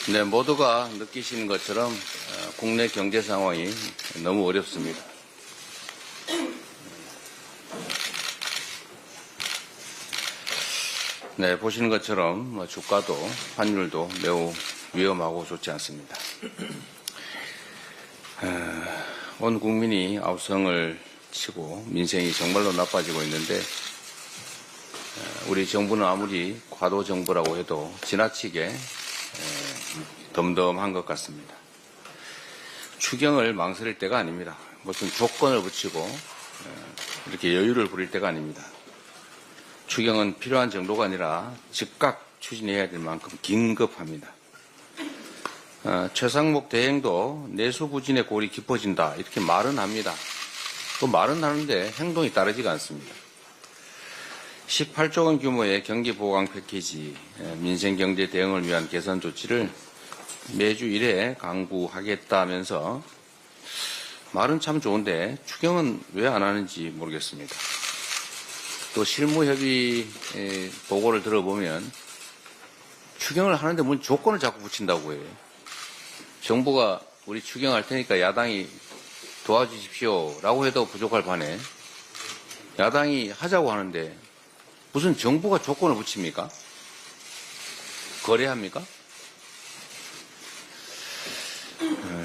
네, 모두가 느끼시는 것처럼 국내 경제 상황이 너무 어렵습니다. 네, 보시는 것처럼 주가도 환율도 매우 위험하고 좋지 않습니다. 온 국민이 압성을 치고 민생이 정말로 나빠지고 있는데 우리 정부는 아무리 과도 정부라고 해도 지나치게 덤덤한 것 같습니다. 추경을 망설일 때가 아닙니다. 무슨 조건을 붙이고 이렇게 여유를 부릴 때가 아닙니다. 추경은 필요한 정도가 아니라 즉각 추진해야 될 만큼 긴급합니다. 최상목 대행도 내수부진의 골이 깊어진다 이렇게 말은 합니다. 또 말은 하는데 행동이 따르지가 않습니다. 18조 원 규모의 경기보강 패키지, 민생경제 대응을 위한 개선 조치를 매주 1회 강구하겠다면서 말은 참 좋은데 추경은 왜 안 하는지 모르겠습니다. 또 실무협의 보고를 들어보면 추경을 하는데 뭔 조건을 자꾸 붙인다고 해요. 정부가 우리 추경할 테니까 야당이 도와주십시오라고 해도 부족할 판에 야당이 하자고 하는데 무슨 정부가 조건을 붙입니까? 거래합니까?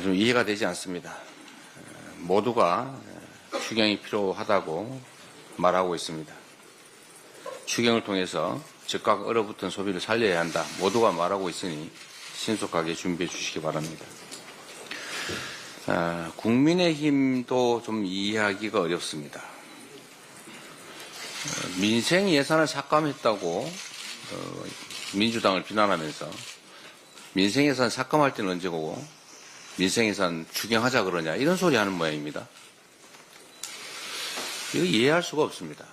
좀 이해가 되지 않습니다. 모두가 추경이 필요하다고 말하고 있습니다. 추경을 통해서 즉각 얼어붙은 소비를 살려야 한다. 모두가 말하고 있으니 신속하게 준비해 주시기 바랍니다. 국민의힘도 좀 이해하기가 어렵습니다. 민생 예산을 삭감했다고 민주당을 비난하면서 민생 예산 삭감할 때는 언제 보고 민생 예산 추경하자 그러냐 이런 소리 하는 모양입니다. 이거 이해할 수가 없습니다.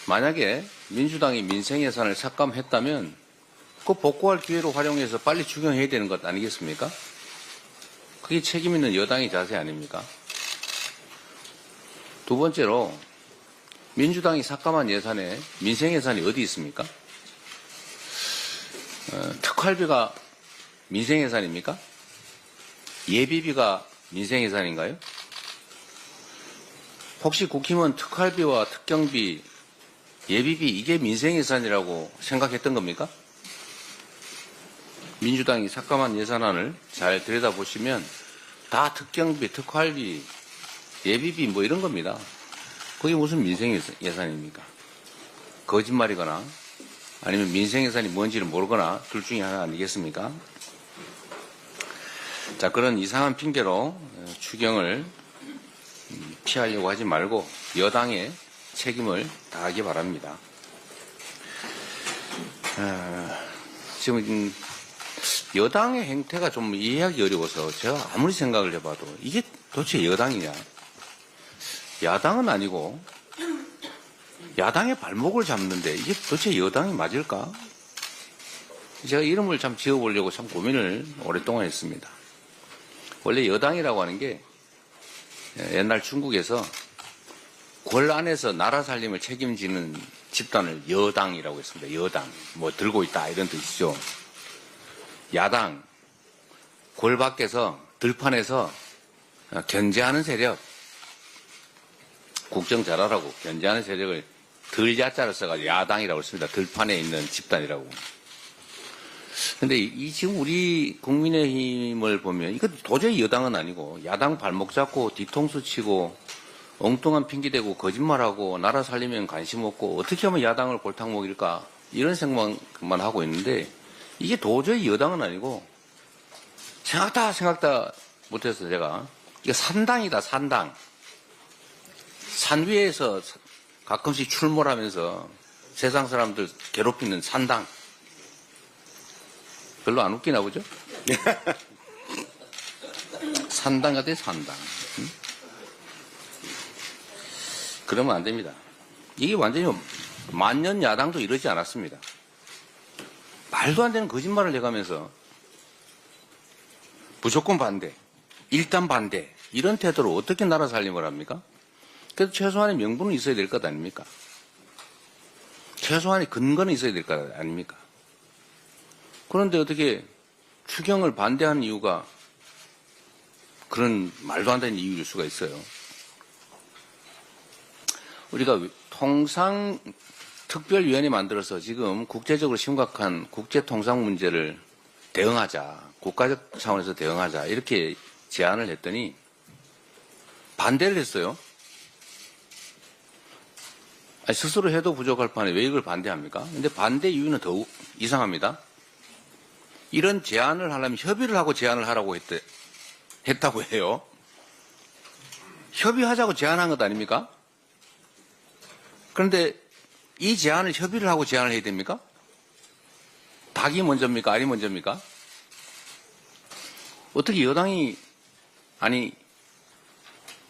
만약에 민주당이 민생 예산을 삭감했다면 그 복구할 기회로 활용해서 빨리 추경해야 되는 것 아니겠습니까? 그게 책임 있는 여당의 자세 아닙니까? 두 번째로 민주당이 삭감한 예산에 민생 예산이 어디 있습니까? 특활비가 민생 예산입니까? 예비비가 민생 예산인가요? 혹시 국힘은 특활비와 특경비, 예비비 이게 민생 예산이라고 생각했던 겁니까? 민주당이 삭감한 예산안을 잘 들여다보시면 다 특경비, 특활비, 예비비 뭐 이런 겁니다. 그게 무슨 민생 예산입니까? 거짓말이거나 아니면 민생 예산이 뭔지를 모르거나 둘 중에 하나 아니겠습니까? 자, 그런 이상한 핑계로 추경을 피하려고 하지 말고 여당의 책임을 다하기 바랍니다. 지금 여당의 행태가 좀 이해하기 어려워서 제가 아무리 생각을 해봐도 이게 도대체 여당이냐? 야당은 아니고 야당의 발목을 잡는데 이게 도대체 여당이 맞을까? 제가 이름을 참 지어보려고 참 고민을 오랫동안 했습니다. 원래 여당이라고 하는 게 옛날 중국에서 궐 안에서 나라 살림을 책임지는 집단을 여당이라고 했습니다. 여당. 뭐 들고 있다 이런 뜻이죠. 야당. 궐 밖에서 들판에서 견제하는 세력. 국정 잘하라고 견제하는 세력을 들야자를 써가지고 야당이라고 했습니다. 들판에 있는 집단이라고. 근데 지금 우리 국민의힘을 보면 이거 도저히 여당은 아니고 야당 발목 잡고 뒤통수 치고 엉뚱한 핑계대고 거짓말하고 나라 살리면 관심 없고 어떻게 하면 야당을 골탕 먹일까 이런 생각만 하고 있는데 이게 도저히 여당은 아니고 생각다 못해서 제가 이게 산당이다 산당. 산 위에서 가끔씩 출몰하면서 세상 사람들 괴롭히는 산당. 별로 안 웃기나 보죠? 산당 같아 산당. 응? 그러면 안 됩니다. 이게 완전히 만년 야당도 이러지 않았습니다. 말도 안 되는 거짓말을 해가면서 무조건 반대, 일단 반대 이런 태도로 어떻게 나라 살림을 합니까? 그래도 최소한의 명분은 있어야 될 것 아닙니까? 최소한의 근거는 있어야 될 것 아닙니까? 그런데 어떻게 추경을 반대하는 이유가 그런 말도 안 되는 이유일 수가 있어요. 우리가 통상특별위원회 만들어서 지금 국제적으로 심각한 국제통상 문제를 대응하자, 국가적 차원에서 대응하자 이렇게 제안을 했더니 반대를 했어요. 아니, 스스로 해도 부족할 판에 왜 이걸 반대합니까? 근데 반대 이유는 더욱 이상합니다. 이런 제안을 하려면 협의를 하고 제안을 하라고 했다고 해요. 협의하자고 제안한 것 아닙니까? 그런데 이 제안을 협의를 하고 제안을 해야 됩니까? 닭이 먼저입니까? 알이 먼저입니까? 어떻게 여당이 아니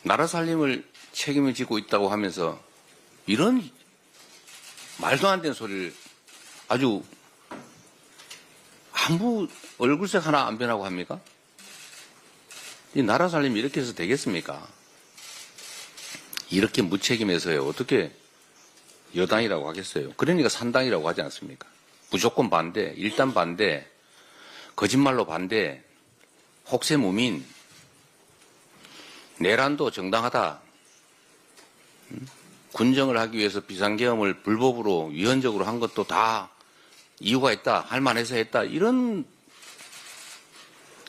나라 살림을 책임을 지고 있다고 하면서 이런 말도 안 되는 소리를 아주 아무 얼굴색 하나 안 변하고 합니까? 이 나라 살림이 이렇게 해서 되겠습니까? 이렇게 무책임해서요. 어떻게 여당이라고 하겠어요? 그러니까 산당이라고 하지 않습니까? 무조건 반대, 일단 반대, 거짓말로 반대, 혹세무민, 내란도 정당하다. 군정을 하기 위해서 비상계엄을 불법으로 위헌적으로 한 것도 다 이유가 있다. 할만해서 했다. 이런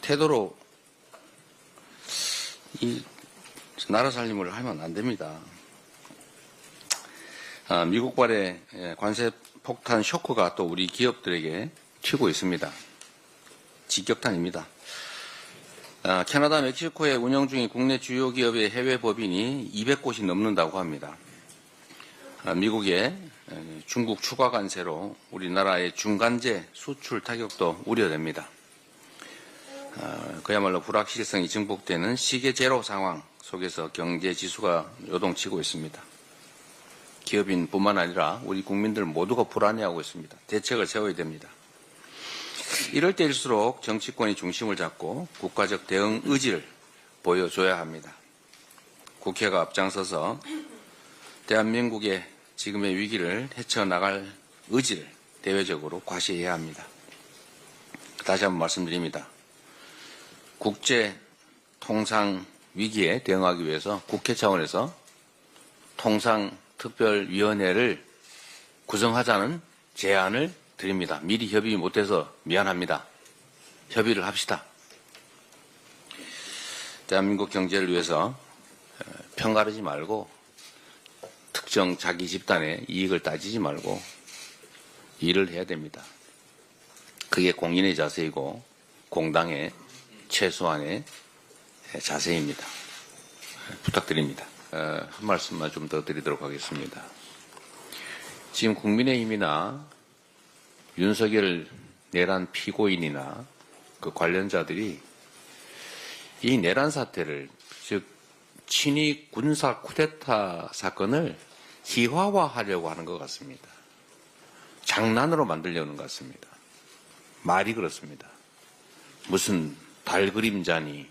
태도로 이 나라 살림을 하면 안 됩니다. 미국발의 관세 폭탄 쇼크가 또 우리 기업들에게 튀고 있습니다. 직격탄입니다. 캐나다, 멕시코에 운영 중인 국내 주요 기업의 해외 법인이 200곳이 넘는다고 합니다. 미국의 중국 추가 관세로 우리나라의 중간재 수출 타격도 우려됩니다. 그야말로 불확실성이 증폭되는 시계 제로 상황 속에서 경제 지수가 요동치고 있습니다. 기업인뿐만 아니라 우리 국민들 모두가 불안해하고 있습니다. 대책을 세워야 됩니다. 이럴 때일수록 정치권이 중심을 잡고 국가적 대응 의지를 보여줘야 합니다. 국회가 앞장서서 대한민국의 지금의 위기를 헤쳐나갈 의지를 대외적으로 과시해야 합니다. 다시 한번 말씀드립니다. 국제 통상 위기에 대응하기 위해서 국회 차원에서 통상특별위원회를 구성하자는 제안을 드립니다. 미리 협의 못해서 미안합니다. 협의를 합시다. 대한민국 경제를 위해서 편가르지 말고 특정 자기 집단의 이익을 따지지 말고 일을 해야 됩니다. 그게 공인의 자세이고 공당의 최소한의 자세입니다. 부탁드립니다. 한 말씀만 좀 더 드리도록 하겠습니다. 지금 국민의힘이나 윤석열 내란 피고인이나 그 관련자들이 이 내란 사태를, 즉 친위 군사 쿠데타 사건을 희화화하려고 하는 것 같습니다. 장난으로 만들려는 것 같습니다. 말이 그렇습니다. 무슨 달 그림자니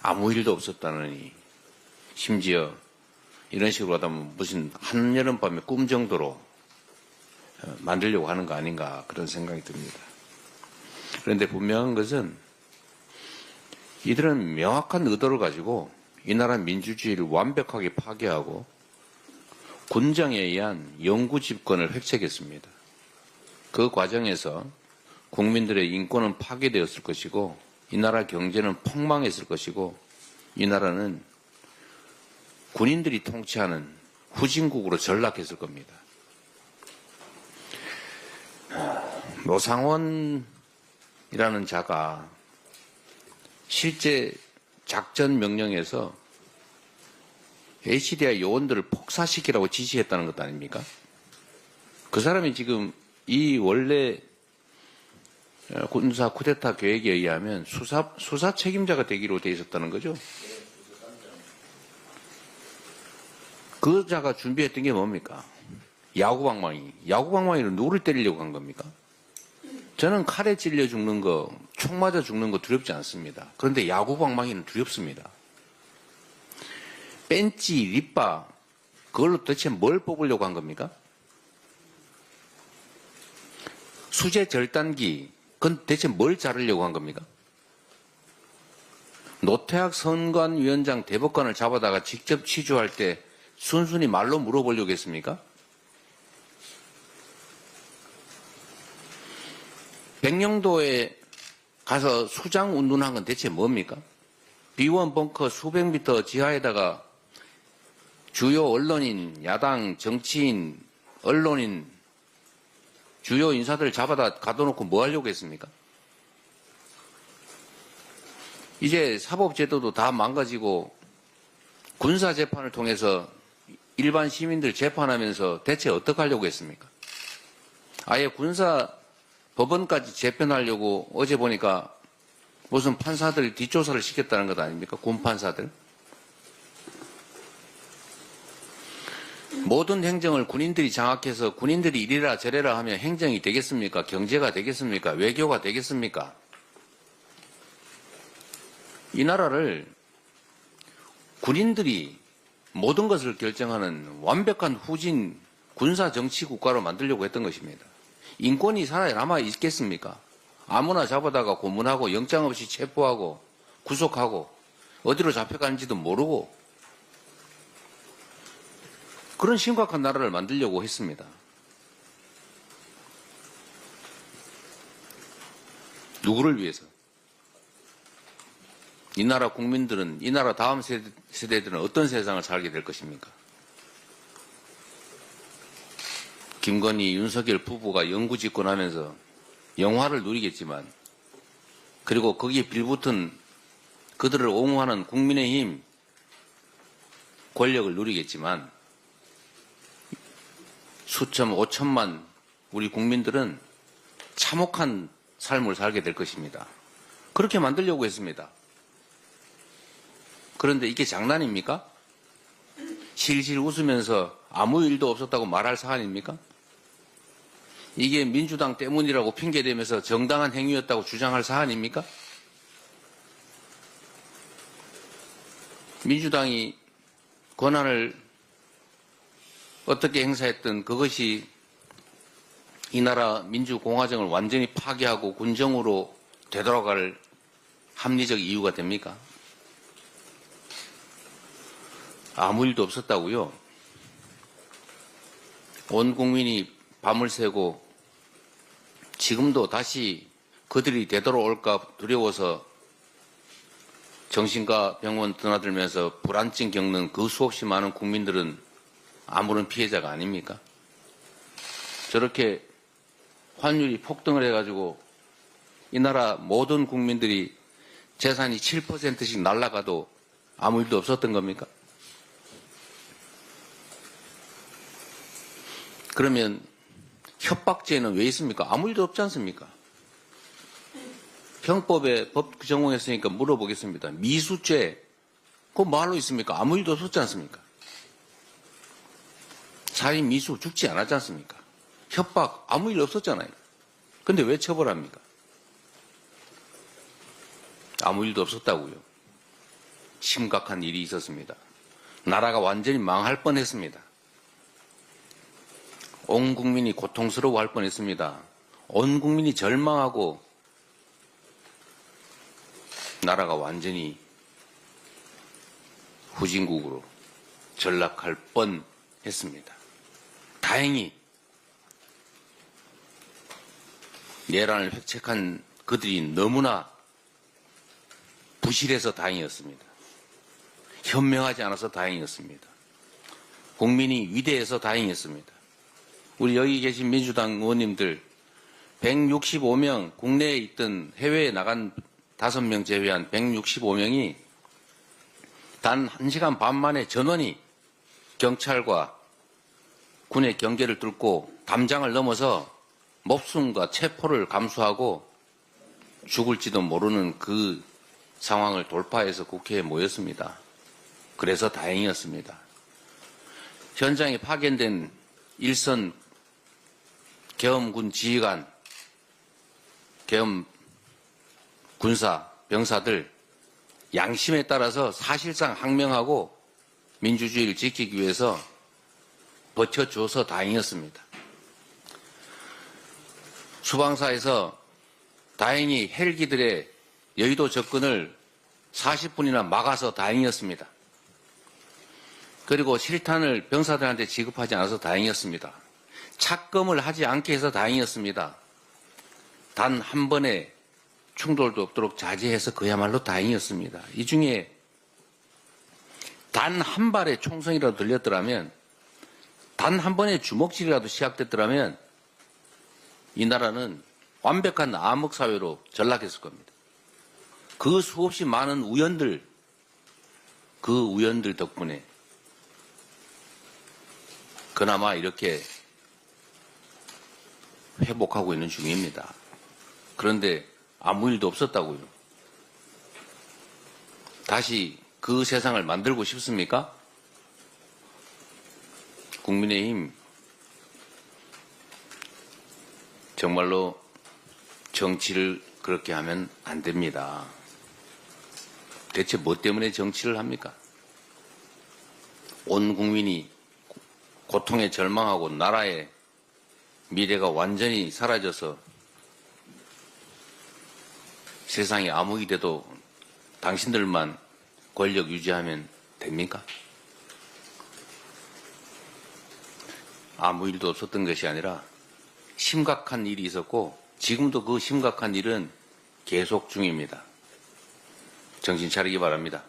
아무 일도 없었다느니 심지어 이런 식으로 하다 보면 무슨 한여름밤의 꿈 정도로 만들려고 하는 거 아닌가 그런 생각이 듭니다. 그런데 분명한 것은 이들은 명확한 의도를 가지고 이 나라 민주주의를 완벽하게 파괴하고 군정에 의한 영구 집권을 획책했습니다. 그 과정에서 국민들의 인권은 파괴되었을 것이고 이 나라 경제는 폭망했을 것이고 이 나라는 군인들이 통치하는 후진국으로 전락했을 겁니다. 노상원이라는 자가 실제 작전 명령에서 HDI 요원들을 폭사시키라고 지시했다는 것 아닙니까? 그 사람이 지금 이 원래 군사 쿠데타 계획에 의하면 수사 책임자가 되기로 돼 있었다는 거죠. 그 자가 준비했던 게 뭡니까? 야구방망이로 누구를 때리려고 한 겁니까? 저는 칼에 찔려 죽는 거, 총 맞아 죽는 거 두렵지 않습니다. 그런데 야구방망이는 두렵습니다. 벤치, 립바, 그걸로 도대체 뭘 뽑으려고 한 겁니까? 수제 절단기, 그건 대체 뭘 자르려고 한 겁니까? 노태학 선관위원장 대법관을 잡아다가 직접 취조할 때 순순히 말로 물어보려고 했습니까? 백령도에 가서 수장 운운한 건 대체 뭡니까? B1 벙커 수백 미터 지하에다가 주요 언론인, 야당, 정치인, 언론인, 주요 인사들 잡아다 가둬놓고 뭐 하려고 했습니까? 이제 사법제도도 다 망가지고 군사재판을 통해서 일반 시민들 재판하면서 대체 어떻게 하려고 했습니까? 아예 군사 법원까지 재편하려고 어제 보니까 무슨 판사들 뒷조사를 시켰다는 것 아닙니까? 군판사들. 모든 행정을 군인들이 장악해서 군인들이 이래라 저래라 하면 행정이 되겠습니까? 경제가 되겠습니까? 외교가 되겠습니까? 이 나라를 군인들이 모든 것을 결정하는 완벽한 후진 군사 정치 국가로 만들려고 했던 것입니다. 인권이 살아남아 있겠습니까? 아무나 잡아다가 고문하고 영장 없이 체포하고 구속하고 어디로 잡혀가는지도 모르고 그런 심각한 나라를 만들려고 했습니다. 누구를 위해서? 이 나라 국민들은, 이 나라 다음 세대들은 어떤 세상을 살게 될 것입니까? 김건희, 윤석열 부부가 영구 집권하면서 영화를 누리겠지만, 그리고 거기에 빌붙은 그들을 옹호하는 국민의힘 권력을 누리겠지만, 수천, 5천만 우리 국민들은 참혹한 삶을 살게 될 것입니다. 그렇게 만들려고 했습니다. 그런데 이게 장난입니까? 실실 웃으면서 아무 일도 없었다고 말할 사안입니까? 이게 민주당 때문이라고 핑계대면서 정당한 행위였다고 주장할 사안입니까? 민주당이 권한을 어떻게 행사했든 그것이 이 나라 민주공화정을 완전히 파괴하고 군정으로 되돌아갈 합리적 이유가 됩니까? 아무 일도 없었다고요. 온 국민이 밤을 새고 지금도 다시 그들이 되돌아올까 두려워서 정신과 병원 드나들면서 불안증 겪는 그 수없이 많은 국민들은 아무런 피해자가 아닙니까? 저렇게 환율이 폭등을 해가지고 이 나라 모든 국민들이 재산이 7%씩 날아가도 아무 일도 없었던 겁니까? 그러면 협박죄는 왜 있습니까? 아무 일도 없지 않습니까? 형법에 법 전공했으니까 물어보겠습니다. 미수죄, 그거 뭐하러 있습니까? 아무 일도 없었지 않습니까? 살인 미수 죽지 않았지 않습니까? 협박 아무 일 없었잖아요. 근데 왜 처벌합니까? 아무 일도 없었다고요. 심각한 일이 있었습니다. 나라가 완전히 망할 뻔했습니다. 온 국민이 고통스러워할 뻔했습니다. 온 국민이 절망하고 나라가 완전히 후진국으로 전락할 뻔했습니다. 다행히 내란을 획책한 그들이 너무나 부실해서 다행이었습니다. 현명하지 않아서 다행이었습니다. 국민이 위대해서 다행이었습니다. 우리 여기 계신 민주당 의원님들 165명, 국내에 있던 해외에 나간 5명 제외한 165명이 단 1시간 반 만에 전원이 경찰과 군의 경계를 뚫고 담장을 넘어서 목숨과 체포를 감수하고 죽을지도 모르는 그 상황을 돌파해서 국회에 모였습니다. 그래서 다행이었습니다. 현장에 파견된 일선 계엄군 지휘관, 계엄 군사, 병사들 양심에 따라서 사실상 항명하고 민주주의를 지키기 위해서 버텨줘서 다행이었습니다. 수방사에서 다행히 헬기들의 여의도 접근을 40분이나 막아서 다행이었습니다. 그리고 실탄을 병사들한테 지급하지 않아서 다행이었습니다. 착검을 하지 않게 해서 다행이었습니다. 단 한 번의 충돌도 없도록 자제해서 그야말로 다행이었습니다. 이 중에 단 한 발의 총성이라도 들렸더라면, 단 한 번의 주먹질이라도 시작됐더라면 이 나라는 완벽한 암흑사회로 전락했을 겁니다. 그 수없이 많은 우연들, 그 우연들 덕분에 그나마 이렇게 회복하고 있는 중입니다. 그런데 아무 일도 없었다고요. 다시 그 세상을 만들고 싶습니까? 국민의힘 정말로 정치를 그렇게 하면 안 됩니다. 대체 뭐 때문에 정치를 합니까? 온 국민이 고통에 절망하고 나라의 미래가 완전히 사라져서 세상에 아무 일이 돼도 당신들만 권력 유지하면 됩니까? 아무 일도 없었던 것이 아니라 심각한 일이 있었고 지금도 그 심각한 일은 계속 중입니다. 정신 차리기 바랍니다.